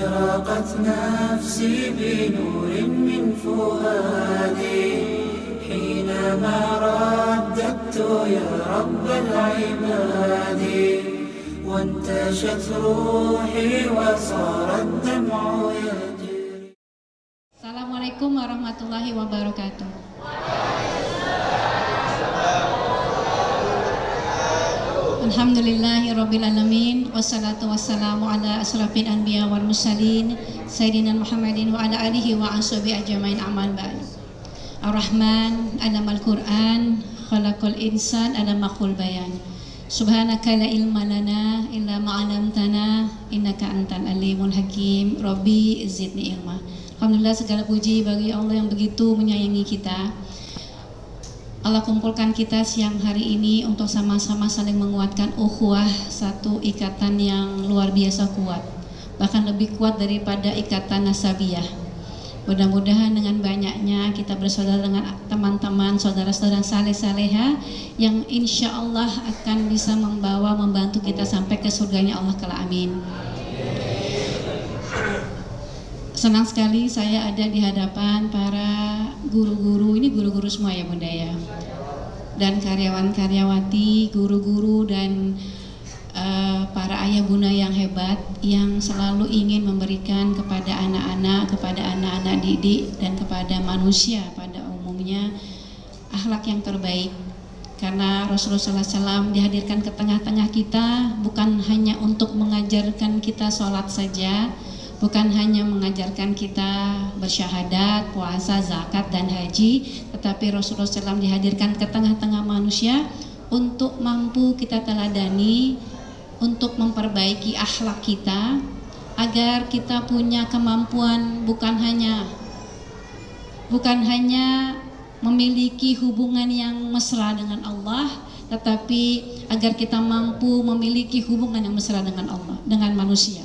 أشرقت نفسي بنور من فؤادي حينما رددت يا رب العباد وانتشت روحي وصار الدمع يجري. Assalamualaikum warahmatullahi wabarakatuh. Alhamdulillahirabbil alamin wassalatu wassalamu ala asrafil anbiya wal mursalin sayyidina Muhammadin wa ala alihi wa ashabihi ajmain aman ba'd. Ar-Rahman alamal Qur'an khalaqal insan alamakul bayan. Subhanaka la ilma lana illa ma 'allamtana innaka antal alimul hakim. Rabbi zidni ilma. Alhamdulillah, segala puji bagi Allah yang begitu menyayangi kita. Allah kumpulkan kita siang hari ini untuk sama-sama saling menguatkan ukhuwah, satu ikatan yang luar biasa kuat, bahkan lebih kuat daripada ikatan nasabiyah. Mudah-mudahan dengan banyaknya kita bersaudara dengan teman-teman, saudara-saudara saleh-saleha yang insya Allah akan bisa membantu kita sampai ke surganya Allah kelak, amin. Senang sekali saya ada di hadapan para guru-guru, ini guru-guru semua ya Bunda ya, dan karyawan-karyawati, guru-guru dan para ayah bunda yang hebat yang selalu ingin memberikan kepada anak-anak didik dan kepada manusia pada umumnya akhlak yang terbaik. Karena Rasulullah SAW dihadirkan ke tengah-tengah kita bukan hanya untuk mengajarkan kita sholat saja, bukan hanya mengajarkan kita bersyahadat, puasa, zakat, dan haji, tetapi Rasulullah SAW dihadirkan ke tengah-tengah manusia untuk mampu kita teladani, untuk memperbaiki akhlak kita, agar kita punya kemampuan bukan hanya memiliki hubungan yang mesra dengan Allah, tetapi agar kita mampu memiliki hubungan yang mesra dengan Allah, dengan manusia.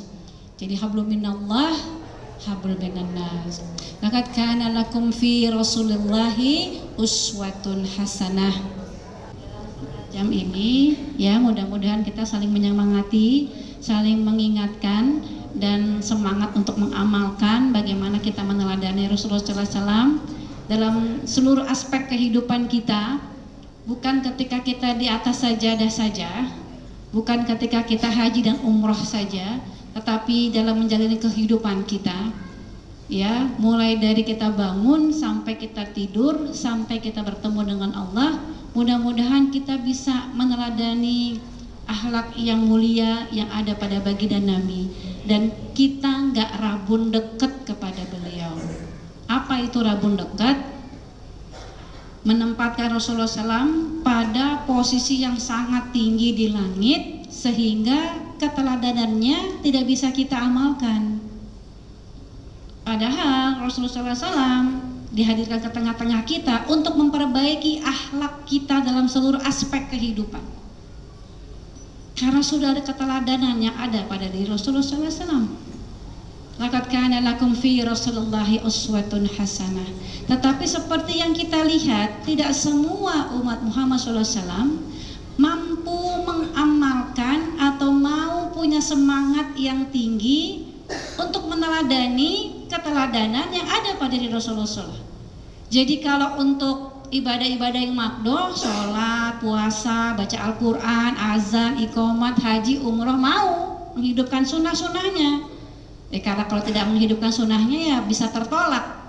Jadi hablum minallah, hablum minan nas. Laqad kana lakum fi Rasulillahi uswatun hasanah. Jam ini ya, mudah-mudahan kita saling menyemangati, saling mengingatkan dan semangat untuk mengamalkan bagaimana kita meneladani Rasulullah SAW dalam seluruh aspek kehidupan kita. Bukan ketika kita di atas sajadah saja, bukan ketika kita haji dan umroh saja, tetapi dalam menjalani kehidupan kita, ya, mulai dari kita bangun sampai kita tidur, sampai kita bertemu dengan Allah, mudah-mudahan kita bisa meneladani akhlak yang mulia yang ada pada baginda Nabi, dan kita nggak rabun dekat kepada beliau. Apa itu rabun dekat? Menempatkan Rasulullah SAW pada posisi yang sangat tinggi di langit sehingga keteladanannya tidak bisa kita amalkan. Padahal Rasulullah SAW dihadirkan ke tengah-tengah kita untuk memperbaiki akhlak kita dalam seluruh aspek kehidupan. Karena sudah ada keteladanan yang ada pada diri Rasulullah SAW. Laqad kana lakum fi Rasulillahi uswatun hasanah. Tetapi seperti yang kita lihat, tidak semua umat Muhammad SAW mampu mengamalkan atau mau punya semangat yang tinggi untuk meneladani keteladanan yang ada pada diri Rasulullah SAW. Jadi kalau untuk ibadah-ibadah yang makdoh, sholat, puasa, baca Al-Quran, azan, iqomat, haji, umroh, mau menghidupkan sunnah-sunnahnya. Karena kalau tidak menghidupkan sunnahnya ya bisa tertolak.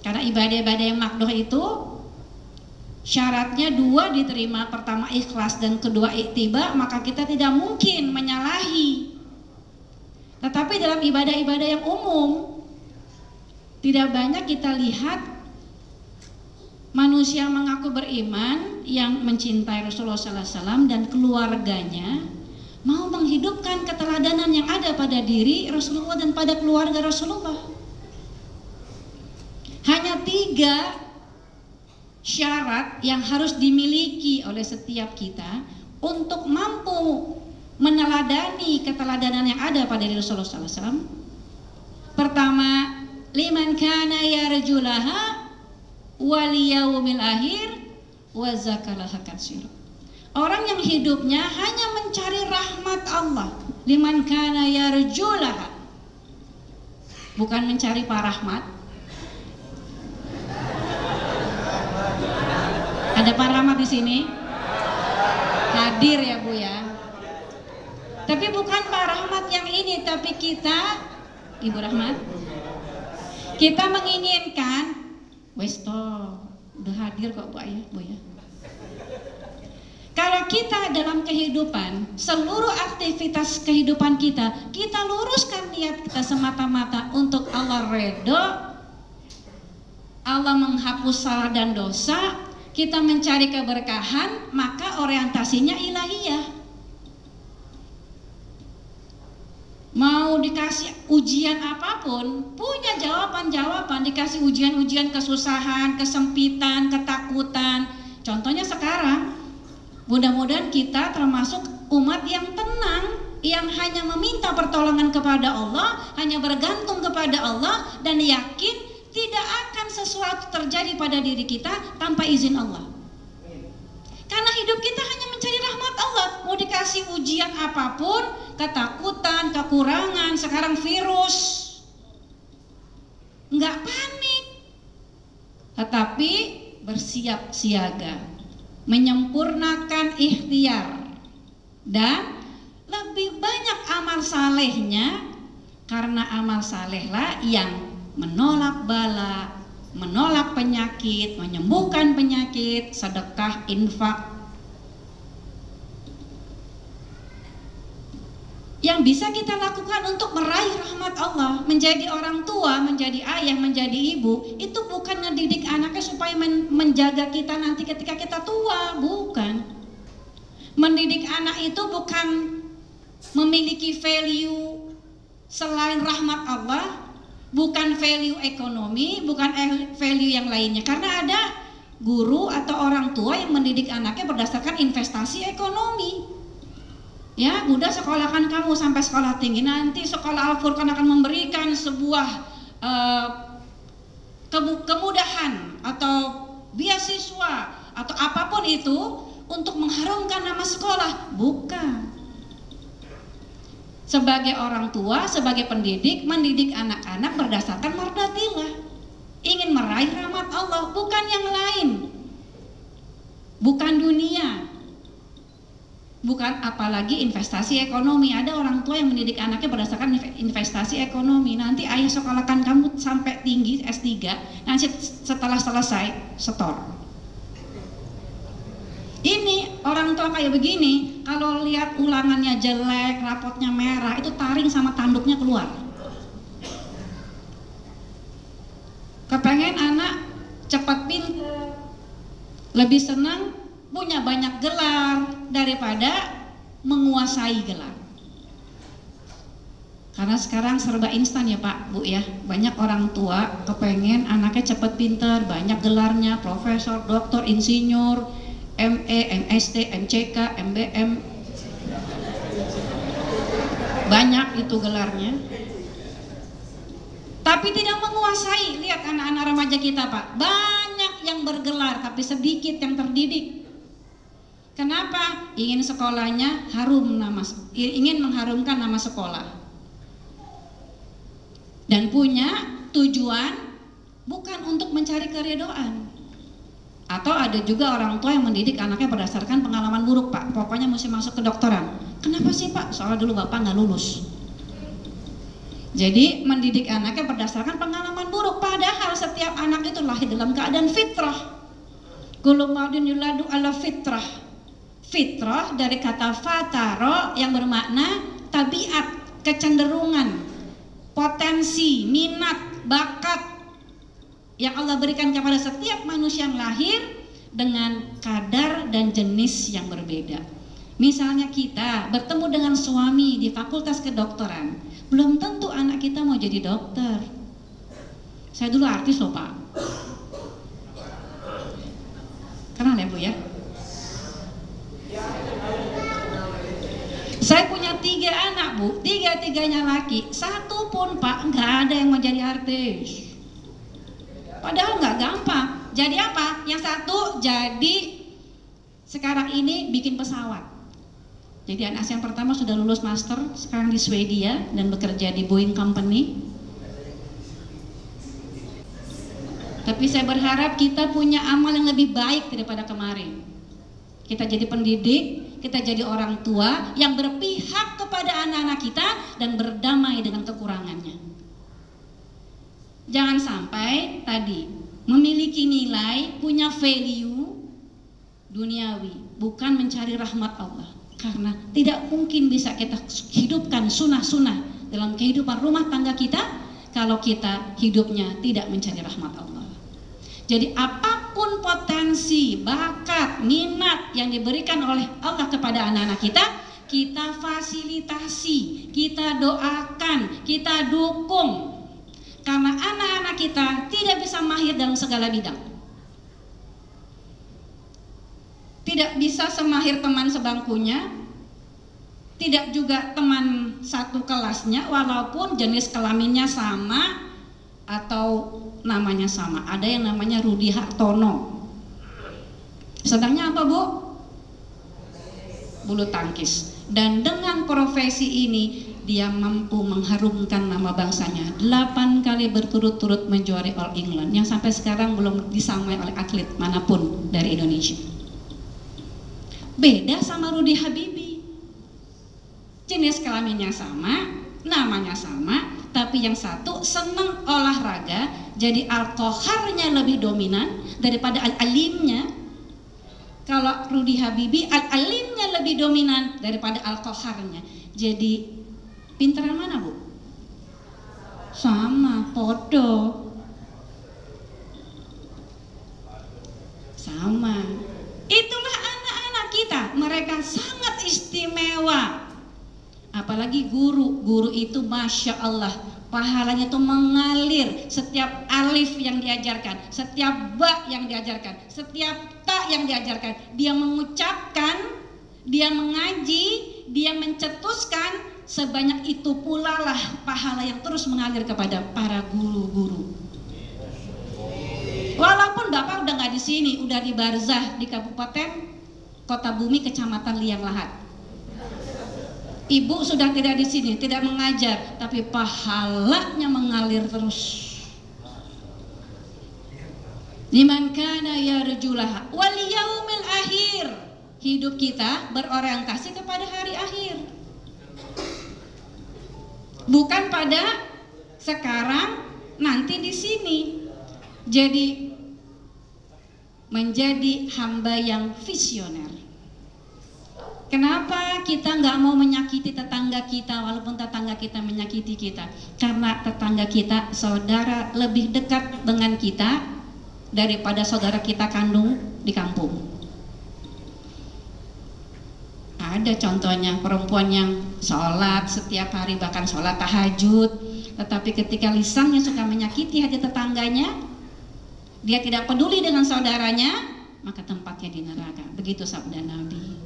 Karena ibadah-ibadah yang makdoh itu syaratnya dua diterima, pertama ikhlas dan kedua ittiba, maka kita tidak mungkin menyalahi. Tetapi dalam ibadah-ibadah yang umum, tidak banyak kita lihat manusia mengaku beriman yang mencintai Rasulullah SAW dan keluarganya mau menghidupkan keteladanan yang ada pada diri Rasulullah dan pada keluarga Rasulullah. Hanya 3 syarat yang harus dimiliki oleh setiap kita untuk mampu meneladani keteladanan yang ada pada diri Rasulullah SAW. Pertama, liman kana yarjulaha wal yaumil akhir wa zakaraha katsira. Orang yang hidupnya hanya mencari rahmat Allah, liman kana yarjulaha, bukan mencari Pak Rahmat. Ada Pak Rahmat di sini? Hadir ya Bu ya. Tapi bukan Pak Rahmat yang ini, tapi kita, Ibu Rahmat, kita menginginkan, Westo, udah hadir kok Bu ya, Bu ya. Kalau kita dalam kehidupan, seluruh aktivitas kehidupan kita, kita luruskan niat kita semata-mata untuk Allah redho, Allah menghapus salah dan dosa, kita mencari keberkahan, maka orientasinya ilahiyah. Mau dikasih ujian apapun, punya jawaban-jawaban. Dikasih ujian-ujian kesusahan, kesempitan, ketakutan. Contohnya sekarang, mudah-mudahan kita termasuk umat yang tenang, yang hanya meminta pertolongan kepada Allah, hanya bergantung kepada Allah, dan yakin tidak akan sesuatu terjadi pada diri kita tanpa izin Allah. Karena hidup kita hanya mencari rahmat Allah. Mau dikasih ujian apapun, ketakutan, kekurangan, sekarang virus, nggak panik, tetapi bersiap siaga, menyempurnakan ikhtiar, dan lebih banyak amal salehnya, karena amal salehlah yang menolak bala, menolak penyakit, menyembuhkan penyakit, sedekah, infak. Yang bisa kita lakukan untuk meraih rahmat Allah, menjadi orang tua, menjadi ayah, menjadi ibu, itu bukan ngedidik anaknya supaya menjaga kita nanti ketika kita tua, bukan. Mendidik anak itu bukan memiliki value selain rahmat Allah, bukan value ekonomi, bukan value yang lainnya. Karena ada guru atau orang tua yang mendidik anaknya berdasarkan investasi ekonomi. Ya, Bunda sekolahkan kamu sampai sekolah tinggi, nanti sekolah Al-Furqan akan memberikan sebuah kemudahan atau beasiswa atau apapun itu untuk mengharumkan nama sekolah. Bukan. Sebagai orang tua, sebagai pendidik, mendidik anak-anak berdasarkan mardatillah, ingin meraih rahmat Allah, bukan yang lain, bukan dunia, bukan apalagi investasi ekonomi. Ada orang tua yang mendidik anaknya berdasarkan investasi ekonomi. Nanti ayah sekolahkan kamu sampai tinggi S3, nanti setelah selesai setor. Ini orang tua kayak begini, kalau lihat ulangannya jelek, rapotnya merah, itu taring sama tanduknya keluar. Kepengen anak cepat pintar, lebih senang punya banyak gelar daripada menguasai gelar. Karena sekarang serba instan ya Pak, Bu ya. Banyak orang tua kepengen anaknya cepat pintar, banyak gelarnya, profesor, doktor, insinyur, ME, MST, MCK, MBM, banyak itu gelarnya, tapi tidak menguasai. Lihat anak-anak remaja kita Pak, banyak yang bergelar tapi sedikit yang terdidik. Kenapa? Ingin sekolahnya harum, ingin mengharumkan nama sekolah, dan punya tujuan bukan untuk mencari keridhaan. Atau ada juga orang tua yang mendidik anaknya berdasarkan pengalaman buruk Pak, pokoknya mesti masuk ke dokteran. Kenapa sih Pak? Soalnya dulu Bapak nggak lulus. Jadi mendidik anaknya berdasarkan pengalaman buruk, padahal setiap anak itu lahir dalam keadaan fitrah. Kullu mauludin yuladu ala fitrah. Fitrah dari kata fataro yang bermakna tabiat, kecenderungan, potensi, minat, bakat yang Allah berikan kepada setiap manusia yang lahir dengan kadar dan jenis yang berbeda. Misalnya kita bertemu dengan suami di fakultas kedokteran, belum tentu anak kita mau jadi dokter. Saya dulu artis loh Pak. Kenal ya Bu ya? Saya punya 3 anak Bu, 3-tiganya laki, satu pun Pak nggak ada yang mau jadi artis. Padahal nggak gampang. Jadi apa? Yang satu jadi sekarang ini bikin pesawat. Jadi anak yang pertama sudah lulus master, sekarang di Swedia dan bekerja di Boeing Company. Tapi saya berharap kita punya amal yang lebih baik daripada kemarin. Kita jadi pendidik, kita jadi orang tua yang berpihak kepada anak-anak kita dan berdamai dengan kekurangannya. Jangan sampai tadi memiliki nilai, punya value duniawi, bukan mencari rahmat Allah. Karena tidak mungkin bisa kita hidupkan sunnah-sunnah dalam kehidupan rumah tangga kita kalau kita hidupnya tidak mencari rahmat Allah. Jadi apapun potensi, bakat, minat yang diberikan oleh Allah kepada anak-anak kita, kita fasilitasi, kita doakan, kita dukung. Karena anak-anak kita tidak bisa mahir dalam segala bidang. Tidak bisa semahir teman sebangkunya, tidak juga teman satu kelasnya walaupun jenis kelaminnya sama atau namanya sama. Ada yang namanya Rudi Hartono. Sedangnya apa, Bu? Bulu tangkis. Dan dengan profesi ini dia mampu mengharumkan nama bangsanya. 8 kali berturut-turut menjuari All England yang sampai sekarang belum disamai oleh atlet manapun dari Indonesia. Beda sama Rudi Habibie. Jenis kelaminnya sama, namanya sama, tapi yang satu senang olahraga, jadi alkoharnya lebih dominan daripada al-alimnya. Kalau Rudi Habibie al-alimnya lebih dominan daripada alkoharnya. Jadi pinteran mana, Bu? Sama, podo. Sama. Itulah anak-anak kita, mereka sangat istimewa. Apalagi guru itu Masya Allah, pahalanya itu mengalir. Setiap alif yang diajarkan, setiap ba yang diajarkan, setiap ta yang diajarkan, dia mengucapkan, dia mengaji, dia mencetuskan, sebanyak itu pula lah pahala yang terus mengalir kepada para guru-guru. Walaupun Bapak udah nggak di sini, udah di Barzah di Kabupaten Kota Bumi, Kecamatan Liang Lahat. Ibu sudah tidak di sini, tidak mengajar, tapi pahalanya mengalir terus. Liman kana yarjulah wal yaumil akhir. Hidup kita berorientasi kepada hari akhir. Bukan pada sekarang, nanti di sini. Jadi menjadi hamba yang visioner. Kenapa kita nggak mau menyakiti tetangga kita walaupun tetangga kita menyakiti kita? Karena tetangga kita, saudara lebih dekat dengan kita daripada saudara kita kandung di kampung. Ada contohnya perempuan yang sholat setiap hari, bahkan sholat tahajud, tetapi ketika lisannya suka menyakiti hati tetangganya, dia tidak peduli dengan saudaranya, maka tempatnya di neraka. Begitu sabda Nabi.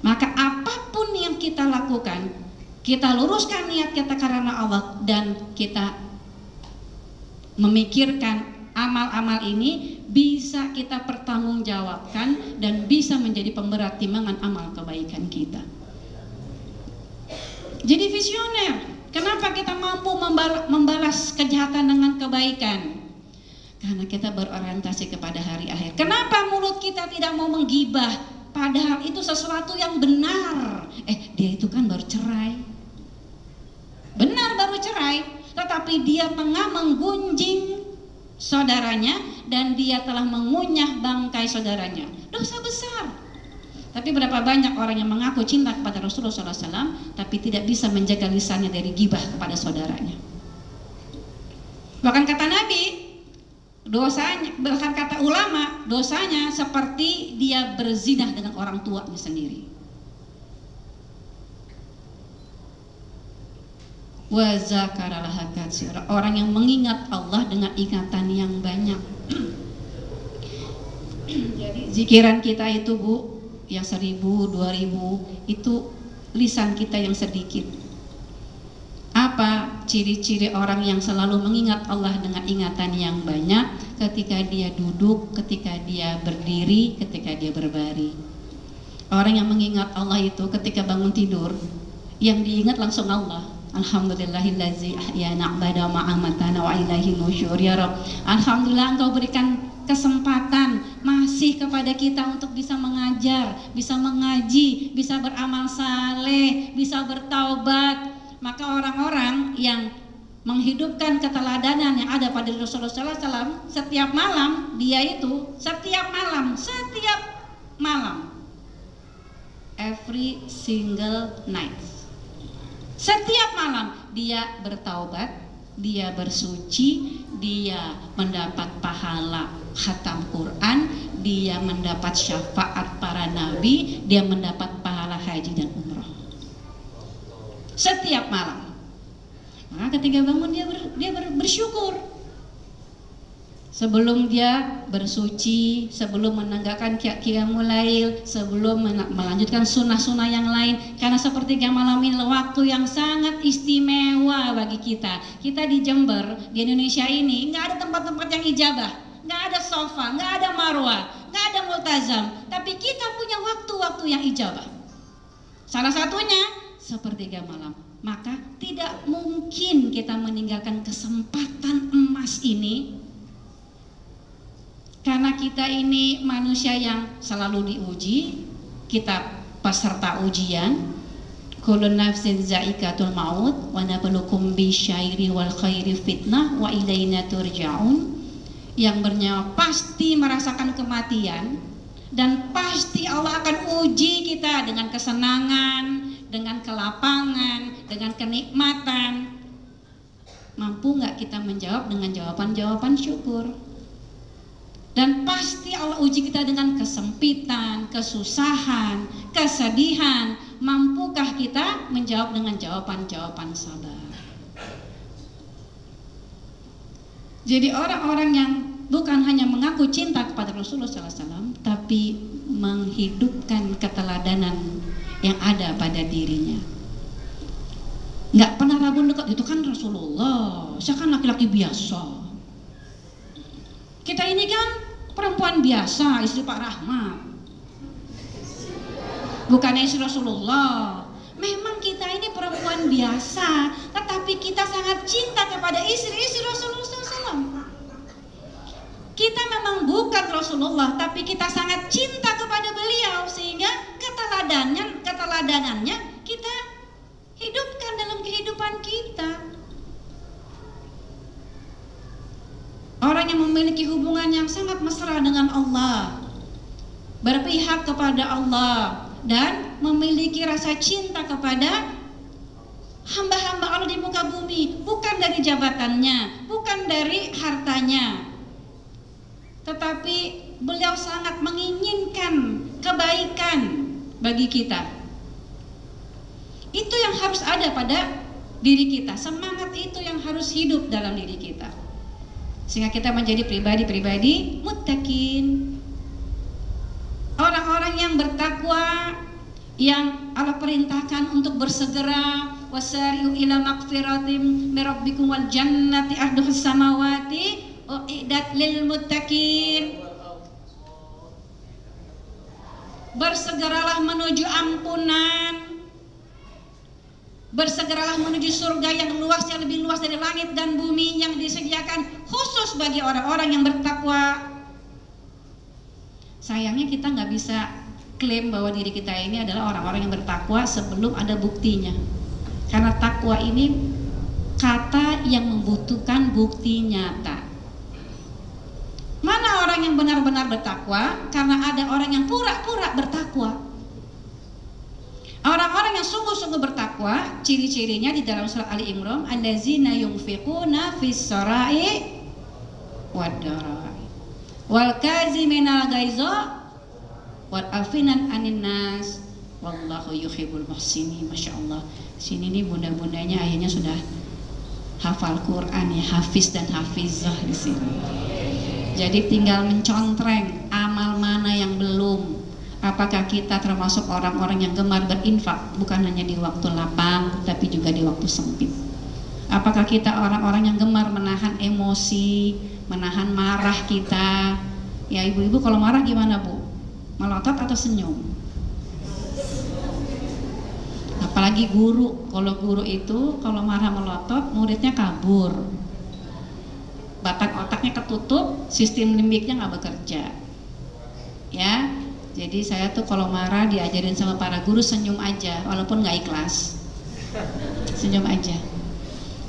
Maka apapun yang kita lakukan, kita luruskan niat kita karena Allah, dan kita memikirkan amal-amal ini bisa kita pertanggungjawabkan dan bisa menjadi pemberat timbangan amal kebaikan kita. Jadi visioner. Kenapa kita mampu membalas kejahatan dengan kebaikan? Karena kita berorientasi kepada hari akhir. Kenapa mulut kita tidak mau menggibah? Padahal itu sesuatu yang benar. Dia itu kan baru cerai. Benar baru cerai, tetapi dia tengah menggunjing saudaranya dan dia telah mengunyah bangkai saudaranya. Dosa besar. Tapi berapa banyak orang yang mengaku cinta kepada Rasulullah SAW tapi tidak bisa menjaga lisannya dari gibah kepada saudaranya. Bahkan kata Nabi, dosanya, bahkan kata ulama, dosanya seperti dia berzinah dengan orang tuanya sendiri. Wa zakarallaha katsira, orang yang mengingat Allah dengan ingatan yang banyak. Jadi zikiran kita itu, Bu, yang 1000, 2000 itu lisan kita yang sedikit. Apa ciri-ciri orang yang selalu mengingat Allah dengan ingatan yang banyak? Ketika dia duduk, ketika dia berdiri, ketika dia berbaring. Orang yang mengingat Allah itu ketika bangun tidur, yang diingat langsung Allah. Alhamdulillahillazi ahyana ba'da ma amatana wa ilaihi nusyur ya Rabb. Alhamdulillah Engkau berikan kesempatan masih kepada kita untuk bisa mengajar, bisa mengaji, bisa beramal saleh, bisa bertaubat. Maka orang-orang yang menghidupkan keteladanan yang ada pada Rasulullah SAW, setiap malam dia itu setiap malam every single night, setiap malam dia bertaubat, dia bersuci, dia mendapat pahala khatam Quran, dia mendapat syafaat para nabi, dia mendapat pahala haji dan umroh setiap malam. Maka ketika bangun dia bersyukur. Sebelum dia bersuci, sebelum menegakkan qiyamul lail, sebelum melanjutkan sunnah-sunnah yang lain. Karena sepertiga malam ini waktu yang sangat istimewa bagi kita. Kita di Jember, di Indonesia ini nggak ada tempat-tempat yang ijabah, nggak ada sofa, nggak ada marwah, nggak ada multazam. Tapi kita punya waktu-waktu yang ijabah. Salah satunya sepertiga malam. Maka tidak mungkin kita meninggalkan kesempatan emas ini. Karena kita ini manusia yang selalu diuji, kita peserta ujian. Kullu nafsin za'iqatul maut wa nabluukum bisyairi wal khairi fitnah wa ilaina turja'un. Yang bernyawa pasti merasakan kematian, dan pasti Allah akan uji kita dengan kesenangan, dengan kelapangan, dengan kenikmatan. Mampu nggak kita menjawab dengan jawaban-jawaban syukur? Dan pasti Allah uji kita dengan kesempitan, kesusahan, kesedihan. Mampukah kita menjawab dengan jawaban-jawaban sabar? Jadi orang-orang yang bukan hanya mengaku cinta kepada Rasulullah SAW, tapi menghidupkan keteladanan yang ada pada dirinya. Nggak pernah ragu dekat, itu kan Rasulullah, saya kan laki-laki biasa. Kita ini kan perempuan biasa, istri Pak Rahmat, bukan istri Rasulullah. Memang kita ini perempuan biasa, tetapi kita sangat cinta kepada istri-istri Rasulullah SAW. Kita memang bukan Rasulullah, tapi kita sangat cinta kepada beliau, sehingga keteladanannya kita hidupkan dalam kehidupan kita. Orang yang memiliki hubungan yang sangat mesra dengan Allah, berpihak kepada Allah, dan memiliki rasa cinta kepada hamba-hamba Allah di muka bumi, bukan dari jabatannya, bukan dari hartanya, tetapi beliau sangat menginginkan kebaikan bagi kita. Itu yang harus ada pada diri kita, semangat itu yang harus hidup dalam diri kita, sehingga kita menjadi pribadi-pribadi muttaqin, orang-orang yang bertakwa, yang Allah perintahkan untuk bersegera, wasari'u ila magfiratim min rabbikum wal jannati arduhus samawati uiddat lil muttaqin. Bersegeralah menuju ampunan, bersegeralah menuju surga yang luasnya lebih luas dari langit dan bumi, yang disediakan khusus bagi orang-orang yang bertakwa. Sayangnya kita nggak bisa klaim bahwa diri kita ini adalah orang-orang yang bertakwa sebelum ada buktinya. Karena takwa ini kata yang membutuhkan bukti nyata. Mana orang yang benar-benar bertakwa? Karena ada orang yang pura-pura bertakwa. Orang-orang yang sungguh-sungguh bertakwa, ciri-cirinya di dalam surat Ali Imran, allazina yunfiquna fis sarai wad darai wal kaziminal ghaiza wal afinan anin nas wallahu yuhibbul muhsinin. Masya Allah, sini nih bunda-bundanya ayahnya sudah hafal Quran ya, hafiz dan hafizah di sini. Jadi tinggal mencontreng amal mana yang belum. Apakah kita termasuk orang-orang yang gemar berinfak, bukan hanya di waktu lapang, tapi juga di waktu sempit? Apakah kita orang-orang yang gemar menahan emosi, menahan marah kita? Ya ibu-ibu kalau marah gimana bu? Melotot atau senyum? Apalagi guru, kalau guru itu kalau marah melotot muridnya kabur, batang otaknya ketutup, sistem limbiknya nggak bekerja. Ya, jadi saya tuh kalau marah diajarin sama para guru senyum aja, walaupun nggak ikhlas, senyum aja.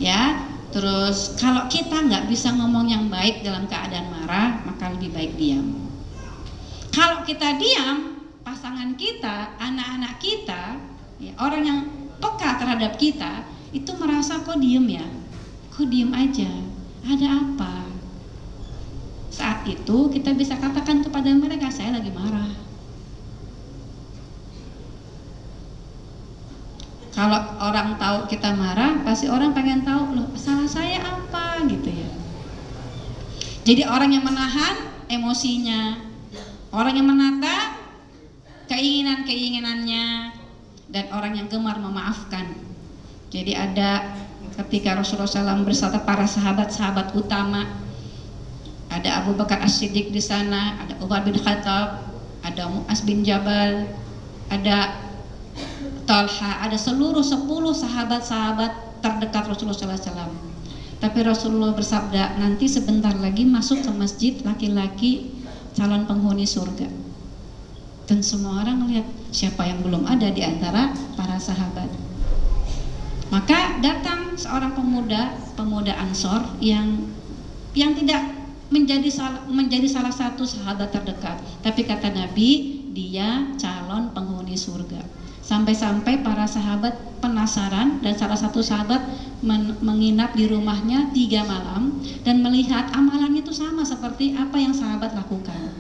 Ya, terus kalau kita nggak bisa ngomong yang baik dalam keadaan marah, maka lebih baik diam. Kalau kita diam, pasangan kita, anak-anak kita, ya, orang yang peka terhadap kita itu merasa kok diem ya, kok diem aja, ada apa? Saat itu kita bisa katakan kepada mereka, saya lagi marah. Kalau orang tahu kita marah, pasti orang pengen tahu, loh salah saya apa gitu ya. Jadi orang yang menahan emosinya, orang yang menata keinginan-keinginannya, dan orang yang gemar memaafkan. Jadi ada ketika Rasulullah SAW bersama para sahabat-sahabat utama, ada Abu Bakar As-Siddiq di sana, ada Umar bin Khattab, ada Mu'az bin Jabal, ada Talha, ada seluruh 10 sahabat-sahabat terdekat Rasulullah SAW. Tapi Rasulullah bersabda, nanti sebentar lagi masuk ke masjid laki-laki calon penghuni surga. Dan semua orang melihat siapa yang belum ada di antara para sahabat. Maka datang seorang pemuda Ansor yang tidak menjadi salah satu sahabat terdekat, tapi kata Nabi dia calon penghuni surga. Sampai-sampai para sahabat penasaran dan salah satu sahabat menginap di rumahnya 3 malam dan melihat amalannya itu sama seperti apa yang sahabat lakukan.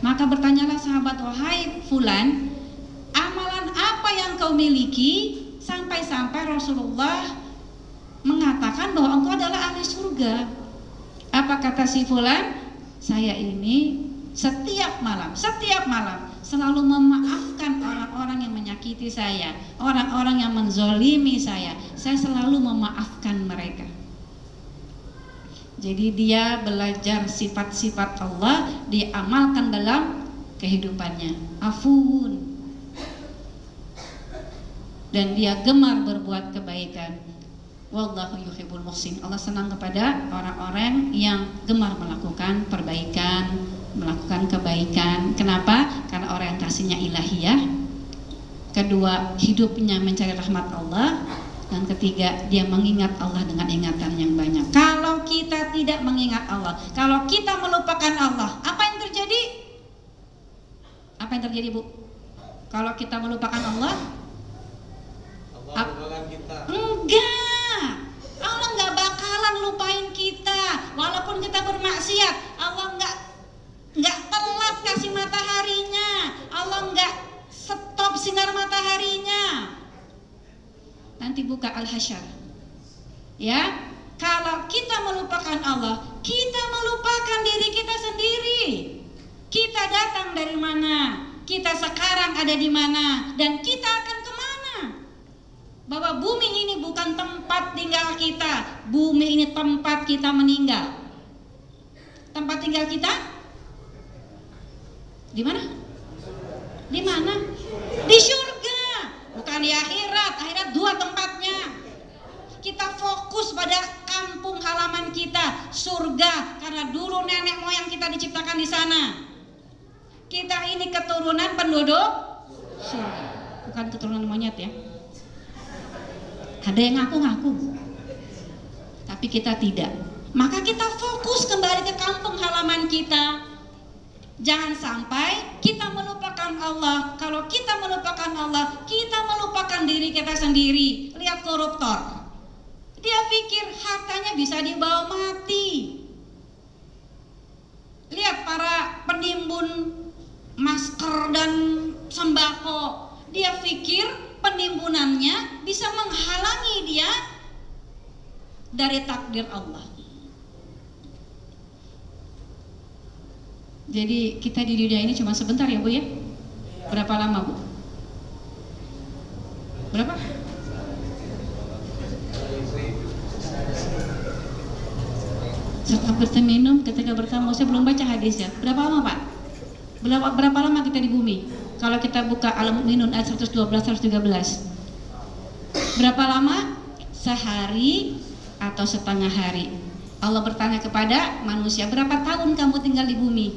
Maka bertanyalah sahabat, wahai fulan, amalan apa yang kau miliki sampai-sampai Rasulullah mengatakan bahwa engkau adalah ahli surga? Apa kata si fulan? Saya ini setiap malam selalu memaafkan orang-orang yang menyakiti saya, orang-orang yang menzolimi saya selalu memaafkan mereka. Jadi dia belajar sifat-sifat Allah, diamalkan dalam kehidupannya. Afun. Dan dia gemar berbuat kebaikan. Wallahu yuhibbul muhsin. Allah senang kepada orang-orang yang gemar melakukan perbaikan, melakukan kebaikan. Kenapa? Karena orientasinya ilahiyah. Kedua, hidupnya mencari rahmat Allah. Dan ketiga, dia mengingat Allah dengan ingatan yang banyak. Kalau kita tidak mengingat Allah, kalau kita melupakan Allah, apa yang terjadi? Apa yang terjadi, Bu? Kalau kita melupakan Allah lupakan kita. Enggak, Allah nggak bakalan lupain kita. Walaupun kita bermaksiat, Allah nggak telat kasih mataharinya, Allah nggak stop sinar mataharinya. Nanti buka Al-Hasyr. Ya, kalau kita melupakan Allah, kita melupakan diri kita sendiri. Kita datang dari mana? Kita sekarang ada di mana? Dan kita akan kemana? Bahwa bumi ini bukan tempat tinggal kita. Bumi ini tempat kita meninggal. Tempat tinggal kita di mana? Di mana? Di surga. Bukan di akhirat. Akhirat 2 tempatnya. Kita fokus pada kampung halaman kita, surga, karena dulu nenek moyang kita diciptakan di sana. Kita ini keturunan penduduk surga, bukan keturunan monyet ya. Ada yang ngaku-ngaku, tapi kita tidak. Maka kita fokus kembali ke kampung halaman kita. Jangan sampai kita melupakan Allah. Kalau kita melupakan Allah, kita melupakan diri kita sendiri. Lihat koruptor, dia pikir hartanya bisa dibawa mati. Lihat para penimbun masker dan sembako, dia pikir penimbunannya bisa menghalangi dia dari takdir Allah. Jadi kita di dunia ini cuma sebentar ya Bu ya? Berapa lama Bu? Berapa? Setelah berminum ketika bertamu, saya belum baca hadisnya. Berapa lama Pak? Berapa lama kita di bumi? Kalau kita buka Al-Mu'minun ayat 112-113. Berapa lama? Sehari atau setengah hari. Allah bertanya kepada manusia, berapa tahun kamu tinggal di bumi?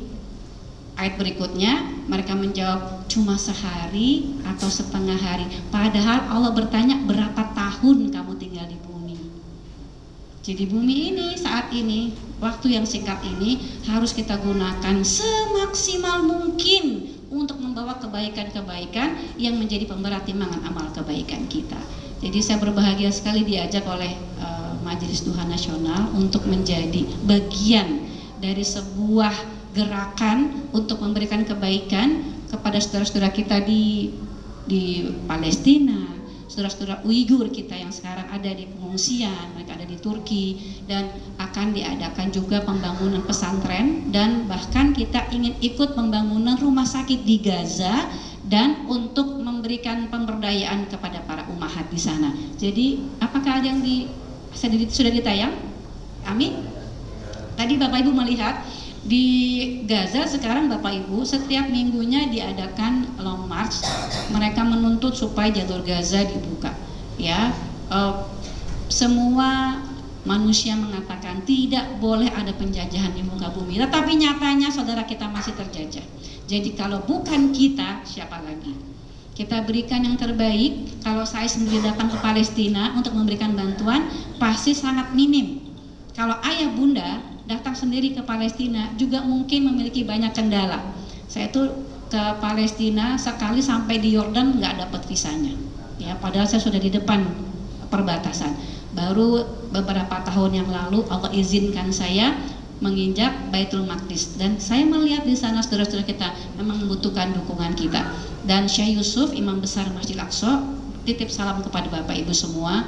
Ayat berikutnya mereka menjawab, cuma sehari atau setengah hari. Padahal Allah bertanya, berapa tahun kamu tinggal di bumi? Jadi bumi ini saat ini, waktu yang singkat ini harus kita gunakan semaksimal mungkin untuk membawa kebaikan-kebaikan yang menjadi pemberat timbangan amal kebaikan kita. Jadi saya berbahagia sekali diajak oleh Majelis Duha Nasional untuk menjadi bagian dari sebuah gerakan untuk memberikan kebaikan kepada saudara-saudara kita di Palestina, saudara-saudara Uighur kita yang sekarang ada di pengungsian, mereka ada di Turki, dan akan diadakan juga pembangunan pesantren, dan bahkan kita ingin ikut pembangunan rumah sakit di Gaza dan untuk memberikan pemberdayaan kepada para umahat di sana. Jadi apakah ada yang sudah ditayang? Amin. Tadi Bapak Ibu melihat di Gaza sekarang Bapak Ibu setiap minggunya diadakan long march, mereka menuntut supaya jalur Gaza dibuka. Ya, semua manusia mengatakan tidak boleh ada penjajahan di muka bumi, tetapi nyatanya saudara kita masih terjajah. Jadi kalau bukan kita, siapa lagi? Kita berikan yang terbaik. Kalau saya sendiri datang ke Palestina untuk memberikan bantuan, pasti sangat minim. Kalau ayah bunda datang sendiri ke Palestina juga mungkin memiliki banyak kendala. Saya tuh ke Palestina sekali sampai di Yordan nggak dapat visanya, ya padahal saya sudah di depan perbatasan. Baru beberapa tahun yang lalu Allah izinkan saya menginjak Baitul Maqdis, dan saya melihat di sana saudara-saudara kita memang membutuhkan dukungan kita. Dan Syekh Yusuf, Imam Besar Masjid Al-Aqsa, titip salam kepada Bapak Ibu semua,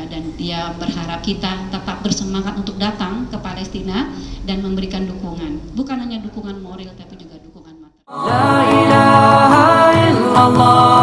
dan dia berharap kita tetap bersemangat untuk datang ke Palestina dan memberikan dukungan, bukan hanya dukungan moral tapi juga dukungan materi. La ilaha illallah.